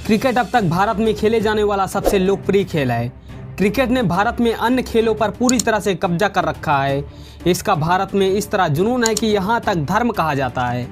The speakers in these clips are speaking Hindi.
क्रिकेट अब तक भारत में खेले जाने वाला सबसे लोकप्रिय खेल है। क्रिकेट ने भारत में अन्य खेलों पर पूरी तरह से कब्जा कर रखा है। इसका भारत में इस तरह जुनून है कि यहाँ तक धर्म कहा जाता है।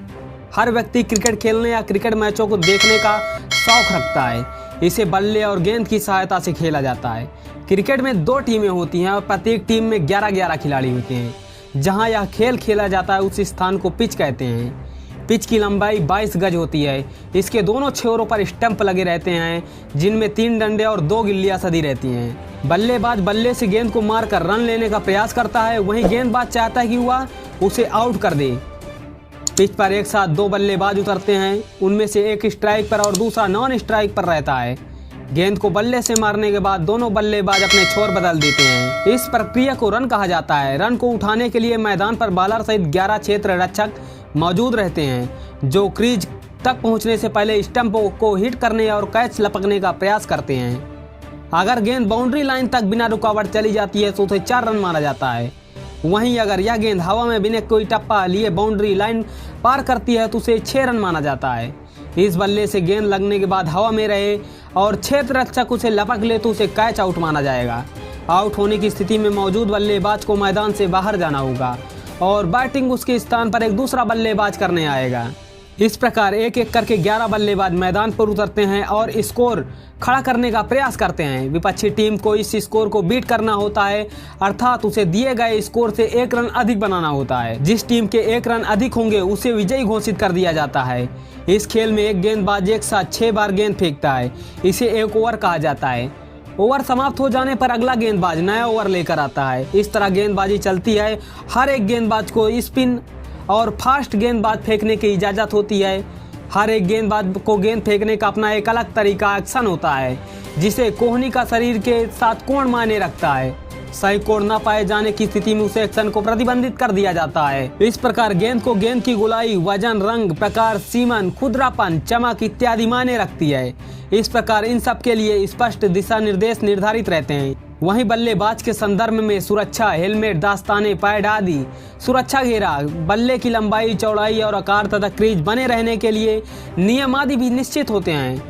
हर व्यक्ति क्रिकेट खेलने या क्रिकेट मैचों को देखने का शौक रखता है। इसे बल्ले और गेंद की सहायता से खेला जाता है। क्रिकेट में 2 टीमें होती हैं और प्रत्येक टीम में 11-11 खिलाड़ी होते हैं। जहां यह खेल खेला जाता है उस स्थान को पिच कहते हैं। पिच की लंबाई 22 गज होती है। इसके दोनों छोरों पर स्टंप लगे रहते हैं जिनमें 3 डंडे और 2 गिल्लियां सदी रहती हैं। बल्लेबाज बल्ले से गेंद को मारकर रन लेने का प्रयास करता है, वहीं गेंदबाज चाहता है कि वह उसे आउट कर दे। पिच पर एक साथ 2 बल्लेबाज उतरते हैं, उनमें से एक स्ट्राइक पर और दूसरा नॉन स्ट्राइक पर रहता है। गेंद को बल्ले से मारने के बाद दोनों बल्लेबाज अपने छोर बदल देते हैं। इस प्रक्रिया को रन कहा जाता है। रन को उठाने के लिए मैदान पर बॉलर सहित 11 क्षेत्र रक्षक मौजूद रहते हैं जो क्रीज तक पहुंचने से पहले स्टंप को हिट करने और कैच लपकने का प्रयास करते हैं। अगर गेंद बाउंड्री लाइन तक बिना रुकावट चली जाती है तो उसे 4 रन माना जाता है। वहीं अगर यह गेंद हवा में बिना कोई टप्पा लिए बाउंड्री लाइन पार करती है तो उसे 6 रन माना जाता है। इस बल्ले से गेंद लगने के बाद हवा में रहे और क्षेत्र रक्षक उसे लपक ले तो उसे कैच आउट माना जाएगा। आउट होने की स्थिति में मौजूद बल्लेबाज को मैदान से बाहर जाना होगा और बैटिंग उसके स्थान पर एक दूसरा बल्लेबाज करने आएगा। इस प्रकार एक एक करके 11 बल्लेबाज मैदान पर उतरते हैं और स्कोर खड़ा करने का प्रयास करते हैं। विपक्षी टीम को इस स्कोर को बीट करना होता है, अर्थात उसे दिए गए स्कोर से 1 रन अधिक बनाना होता है। जिस टीम के 1 रन अधिक होंगे उसे विजयी घोषित कर दिया जाता है। इस खेल में एक गेंदबाज एक साथ 6 बार गेंद फेंकता है। इसे एक ओवर कहा जाता है। ओवर समाप्त हो जाने पर अगला गेंदबाज नया ओवर लेकर आता है। इस तरह गेंदबाजी चलती है। हर एक गेंदबाज को स्पिन और फास्ट गेंदबाज फेंकने की इजाज़त होती है। हर एक गेंदबाज को गेंद फेंकने का अपना एक अलग तरीका एक्शन होता है जिसे कोहनी का शरीर के साथ कोण मायने रखता है। सही कोण न पाए जाने की स्थिति में उस एक्शन को प्रतिबंधित कर दिया जाता है। इस प्रकार गेंद को गेंद की गोलाई, वजन, रंग, प्रकार, सीमन, खुरदरापन, चमक इत्यादि मायने रखती है। इस प्रकार इन सब के लिए स्पष्ट दिशा निर्देश निर्धारित रहते हैं। वहीं बल्लेबाज के संदर्भ में सुरक्षा, हेलमेट, दास्ताने, पैड आदि, सुरक्षा घेरा, बल्ले की लंबाई, चौड़ाई और आकार तथा क्रीज बने रहने के लिए नियम आदि भी निश्चित होते हैं।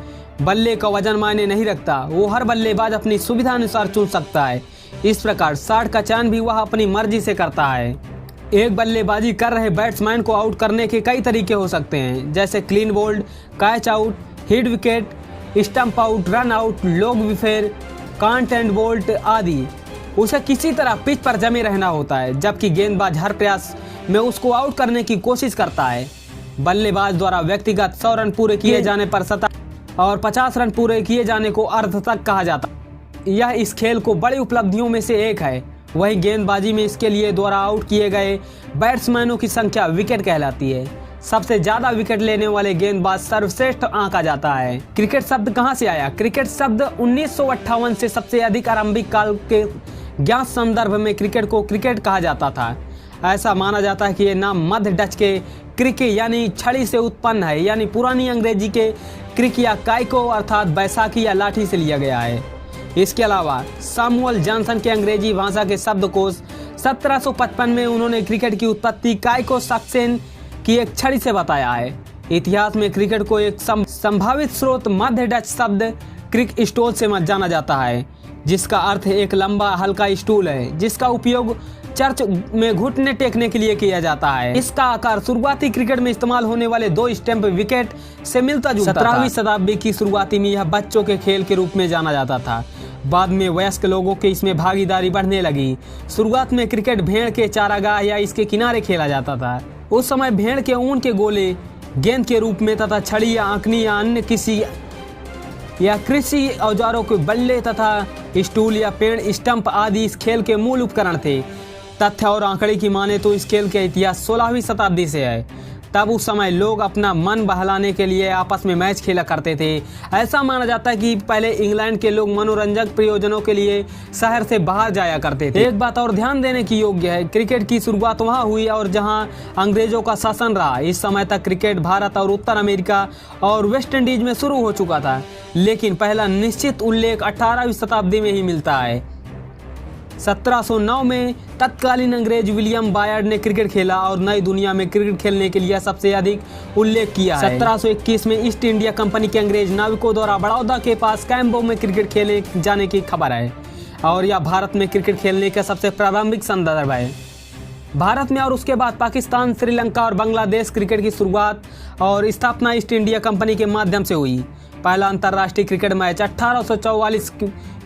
बल्ले का वजन मायने नहीं रखता, वो हर बल्लेबाज अपनी सुविधा अनुसार चुन सकता है। इस प्रकार शॉट का चयन भी वह अपनी मर्जी से करता है। एक बल्लेबाजी कर रहे बैट्समैन को आउट करने के कई तरीके हो सकते हैं, जैसे clean bowled, catch out, hit wicket, stump out, run out, लॉग विफेर, कांट एंड बोल्ट आदि। उसे किसी तरह पिच पर जमे रहना होता है, जबकि गेंदबाज हर प्रयास में उसको आउट करने की कोशिश करता है। बल्लेबाज द्वारा व्यक्तिगत 100 रन पूरे किए जाने पर सतह और 50 रन पूरे किए जाने को अर्धशतक कहा जाता है। यह इस खेल को बड़ी उपलब्धियों में से एक है। वहीं गेंदबाजी में इसके लिए द्वारा आउट किए गए बैट्समैनों की संख्या विकेट कहलाती है। सबसे ज्यादा विकेट लेने वाले गेंदबाज सर्वश्रेष्ठ आंका जाता है। क्रिकेट शब्द कहां से आया? क्रिकेट शब्द 1958 से सबसे अधिक आरंभिक काल के ज्ञात संदर्भ में क्रिकेट को क्रिकेट कहा जाता था। ऐसा माना जाता है कि यह नाम मध्य डच के क्रिके यानी छड़ी से उत्पन्न है, यानी पुरानी अंग्रेजी के क्रिक या काइको अर्थात बैसाखी या लाठी से लिया गया है। इसके अलावा सैमुअल जॉनसन के अंग्रेजी भाषा के शब्दकोश 1755 में उन्होंने क्रिकेट की उत्पत्ति काइको सक्सेन की एक छड़ी से बताया है। इतिहास में क्रिकेट को एक संभावित स्रोत मध्य डच शब्द क्रिक स्टूल से जाना जाता है, जिसका अर्थ एक लंबा हल्का स्टूल है जिसका उपयोग चर्च में घुटने टेकने के लिए किया जाता है। इसका आकार शुरुआती क्रिकेट में इस्तेमाल होने वाले 2 स्टंप विकेट से मिलता जुलता था। 17वीं शताब्दी की शुरुआती में यह बच्चों के खेल के रूप में जाना जाता था। बाद में वयस्क लोगों की इसमें भागीदारी बढ़ने लगी। शुरुआत में क्रिकेट भेड़ के चारागाह या इसके किनारे खेला जाता था। उस समय भेड़ के ऊन के गोले गेंद के रूप में तथा छड़ी या आंकनी या अन्य किसी या कृषि औजारों के बल्ले तथा स्टूल या पेड़ स्टंप आदि इस खेल के मूल उपकरण थे। तथ्य और आंकड़े की माने तो इस खेल का इतिहास 16वीं शताब्दी से है। तब उस समय लोग अपना मन बहलाने के लिए आपस में मैच खेला करते थे। ऐसा माना जाता है कि पहले इंग्लैंड के लोग मनोरंजक प्रयोजनों के लिए शहर से बाहर जाया करते थे। एक बात और ध्यान देने की योग्य है, क्रिकेट की शुरुआत वहां हुई और जहां अंग्रेजों का शासन रहा। इस समय तक क्रिकेट भारत और उत्तर अमेरिका और वेस्ट इंडीज में शुरू हो चुका था, लेकिन पहला निश्चित उल्लेख 18वीं शताब्दी में ही मिलता है। 1709 में तत्कालीन अंग्रेज विलियम बायर्ड ने क्रिकेट खेला और नई दुनिया में क्रिकेट खेलने के लिए सबसे अधिक उल्लेख किया है। 1721 में ईस्ट इंडिया कंपनी के अंग्रेज नाविकों द्वारा बड़ौदा के पास कैम्पो में क्रिकेट खेलने जाने की खबर है और यह भारत में क्रिकेट खेलने का सबसे प्रारंभिक संदर्भ है। भारत में और उसके बाद पाकिस्तान, श्रीलंका और बांग्लादेश क्रिकेट की शुरुआत और स्थापना ईस्ट इंडिया कंपनी के माध्यम से हुई। पहला अंतर्राष्ट्रीय क्रिकेट मैच 1844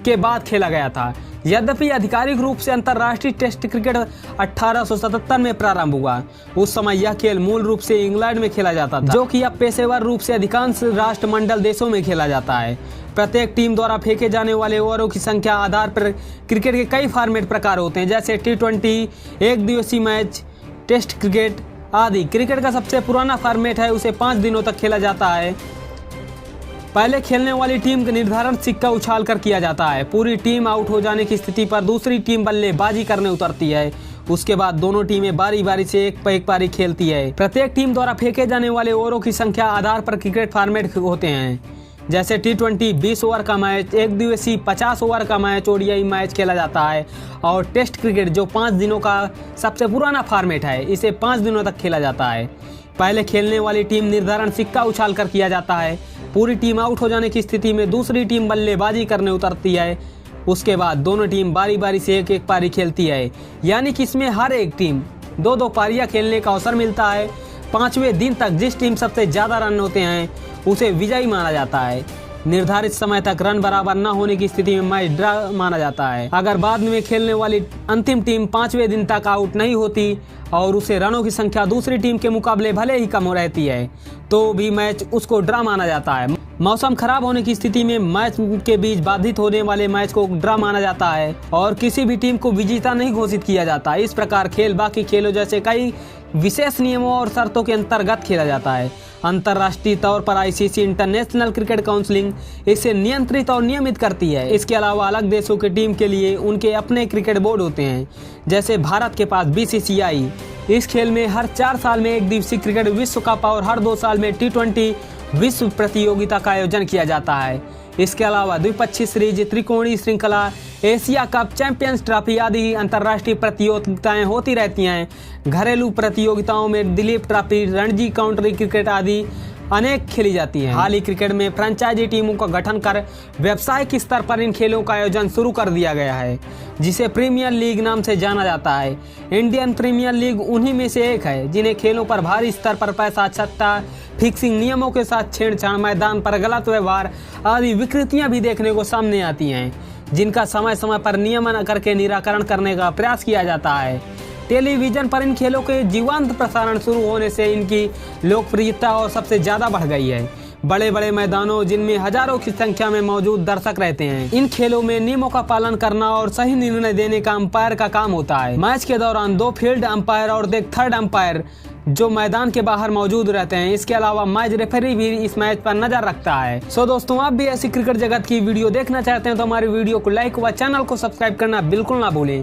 के बाद खेला गया था। यद्यपि आधिकारिक रूप से अंतर्राष्ट्रीय टेस्ट क्रिकेट 1877 में प्रारंभ हुआ। उस समय यह खेल मूल रूप से इंग्लैंड में खेला जाता था, जो कि अब पेशेवर रूप से अधिकांश राष्ट्रमंडल देशों में खेला जाता है। प्रत्येक टीम द्वारा फेंके जाने वाले ओवरों की संख्या आधार पर क्रिकेट के कई फॉर्मेट प्रकार होते हैं, जैसे T20, एक दिवसीय मैच, टेस्ट क्रिकेट आदि। क्रिकेट का सबसे पुराना फॉर्मेट है, उसे 5 दिनों तक खेला जाता है। पहले खेलने वाली टीम का निर्धारण सिक्का उछाल कर किया जाता है। पूरी टीम आउट हो जाने की स्थिति पर दूसरी टीम बल्लेबाजी करने उतरती है। उसके बाद दोनों टीमें बारी बारी से एक पारी खेलती है। प्रत्येक टीम द्वारा फेंके जाने वाले ओवरों की संख्या आधार पर क्रिकेट फॉर्मेट होते हैं, जैसे T20 20 ओवर का मैच, एक दिवसीय 50 ओवर का मैच, ODI मैच खेला जाता है और टेस्ट क्रिकेट जो 5 दिनों का सबसे पुराना फॉर्मेट है, इसे 5 दिनों तक खेला जाता है। पहले खेलने वाली टीम निर्धारण सिक्का उछाल कर किया जाता है। पूरी टीम आउट हो जाने की स्थिति में दूसरी टीम बल्लेबाजी करने उतरती है। उसके बाद दोनों टीम बारी बारी से एक पारी खेलती है, यानी कि इसमें हर एक टीम 2-2 पारियां खेलने का अवसर मिलता है। 5वें दिन तक जिस टीम सबसे ज़्यादा रन होते हैं उसे विजयी माना जाता है। निर्धारित समय तक रन बराबर न होने की स्थिति में मैच ड्रा माना जाता है। अगर बाद में खेलने वाली अंतिम टीम 5वें दिन तक आउट नहीं होती और उसे रनों की संख्या दूसरी टीम के मुकाबले भले ही कम रहती है, तो भी मैच उसको ड्रा माना जाता है। मौसम खराब होने की स्थिति में मैच के बीच बाधित होने वाले मैच को ड्रा माना जाता है और किसी भी टीम को विजेता नहीं घोषित किया जाता। इस प्रकार खेल बाकी खेलों जैसे कई विशेष नियमों और शर्तों के अंतर्गत खेला जाता है। अंतर्राष्ट्रीय तौर पर ICC इंटरनेशनल क्रिकेट काउंसिल इसे नियंत्रित और नियमित करती है। इसके अलावा अलग देशों की टीम के लिए उनके अपने क्रिकेट बोर्ड होते हैं, जैसे भारत के पास BCCI। इस खेल में हर 4 साल में एक दिवसीय क्रिकेट विश्व कप और हर 2 साल में T20 विश्व प्रतियोगिता का आयोजन किया जाता है। इसके अलावा द्विपक्षीय सीरीज, त्रिकोणीय श्रृंखला, एशिया कप, चैंपियंस ट्रॉफी आदि अंतर्राष्ट्रीय प्रतियोगिताएं होती रहती हैं। घरेलू प्रतियोगिताओं में Dilip trophy, Ranji county cricket आदि अनेक खेली जाती हैं। हाल ही क्रिकेट में फ्रेंचाइजी टीमों का गठन कर व्यावसायिक स्तर पर इन खेलों का आयोजन शुरू कर दिया गया है, जिसे प्रीमियर लीग नाम से जाना जाता है। इंडियन प्रीमियर लीग उन्हीं में से एक है जिन्हें खेलों पर भारी स्तर पर पैसा, सट्टा, फिक्सिंग नियमों के साथ छेड़छाड़, मैदान पर गलत व्यवहार आदि विकृतियां भी देखने को सामने आती हैं, जिनका समय समय पर नियमन करके निराकरण करने का प्रयास किया जाता है। टेलीविजन पर इन खेलों के जीवंत प्रसारण शुरू होने से इनकी लोकप्रियता और सबसे ज़्यादा बढ़ गई है। बड़े बड़े मैदानों जिनमें हजारों की संख्या में मौजूद दर्शक रहते हैं, इन खेलों में नियमों का पालन करना और सही निर्णय देने का अंपायर का काम होता है। मैच के दौरान 2 फील्ड अंपायर और 1 थर्ड अंपायर जो मैदान के बाहर मौजूद रहते हैं। इसके अलावा मैच रेफरी भी इस मैच पर नजर रखता है। सो दोस्तों, आप भी ऐसी क्रिकेट जगत की वीडियो देखना चाहते हैं तो हमारी वीडियो को लाइक व चैनल को सब्सक्राइब करना बिल्कुल ना भूलें।